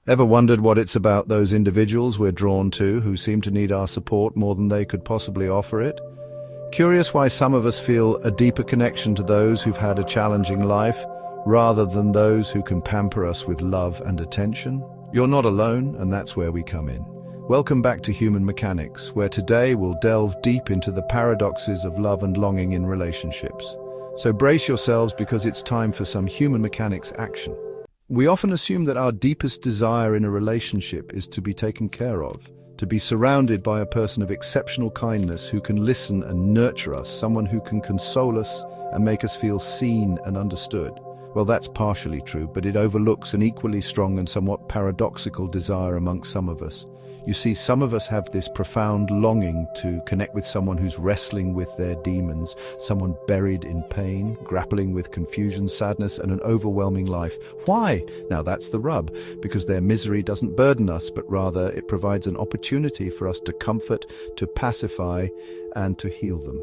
Ever wondered what it's about those individuals we're drawn to who seem to need our support more than they could possibly offer it? Curious why some of us feel a deeper connection to those who've had a challenging life rather than those who can pamper us with love and attention? You're not alone, and that's where we come in. Welcome back to Human Mechanics, where today we'll delve deep into the paradoxes of love and longing in relationships. So brace yourselves because it's time for some human mechanics action. We often assume that our deepest desire in a relationship is to be taken care of, to be surrounded by a person of exceptional kindness who can listen and nurture us, someone who can console us and make us feel seen and understood. Well, that's partially true, but it overlooks an equally strong and somewhat paradoxical desire amongst some of us. You see, some of us have this profound longing to connect with someone who's wrestling with their demons, someone buried in pain, grappling with confusion, sadness, and an overwhelming life. Why? Now that's the rub, because their misery doesn't burden us, but rather it provides an opportunity for us to comfort, to pacify, and to heal them.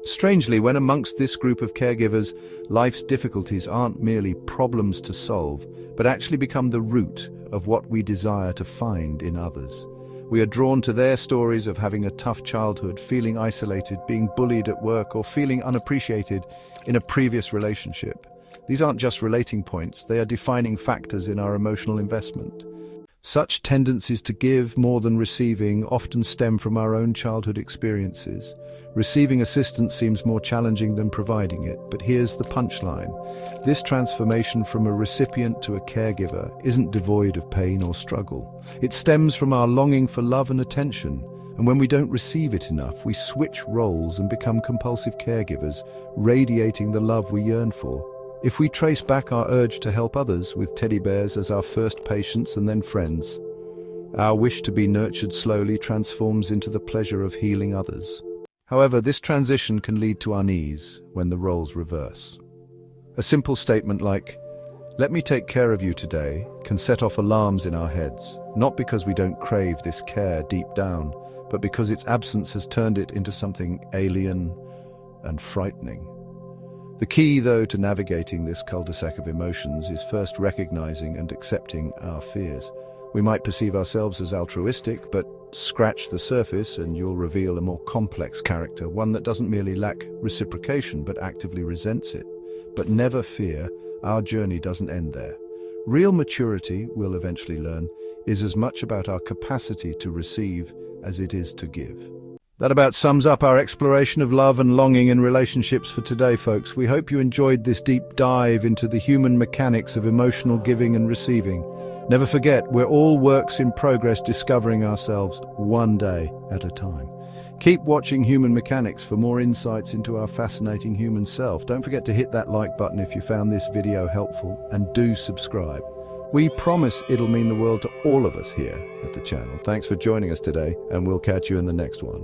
Strangely, when amongst this group of caregivers, life's difficulties aren't merely problems to solve, but actually become the root of what we desire to find in others. We are drawn to their stories of having a tough childhood, feeling isolated, being bullied at work, or feeling unappreciated in a previous relationship. These aren't just relating points, they are defining factors in our emotional investment. Such tendencies to give more than receiving often stem from our own childhood experiences. Receiving assistance seems more challenging than providing it, but here's the punchline. This transformation from a recipient to a caregiver isn't devoid of pain or struggle. It stems from our longing for love and attention, and when we don't receive it enough, we switch roles and become compulsive caregivers, radiating the love we yearn for. If we trace back our urge to help others, with teddy bears as our first patients and then friends, our wish to be nurtured slowly transforms into the pleasure of healing others. However, this transition can lead to unease when the roles reverse. A simple statement like, "Let me take care of you today," can set off alarms in our heads, not because we don't crave this care deep down, but because its absence has turned it into something alien and frightening. The key, though, to navigating this cul-de-sac of emotions is first recognizing and accepting our fears. We might perceive ourselves as altruistic, but scratch the surface and you'll reveal a more complex character, one that doesn't merely lack reciprocation, but actively resents it. But never fear, our journey doesn't end there. Real maturity, we'll eventually learn, is as much about our capacity to receive as it is to give. That about sums up our exploration of love and longing in relationships for today, folks. We hope you enjoyed this deep dive into the human mechanics of emotional giving and receiving. Never forget, we're all works in progress, discovering ourselves one day at a time. Keep watching Human Mechanics for more insights into our fascinating human self. Don't forget to hit that like button if you found this video helpful, and do subscribe. We promise it'll mean the world to all of us here at the channel. Thanks for joining us today, and we'll catch you in the next one.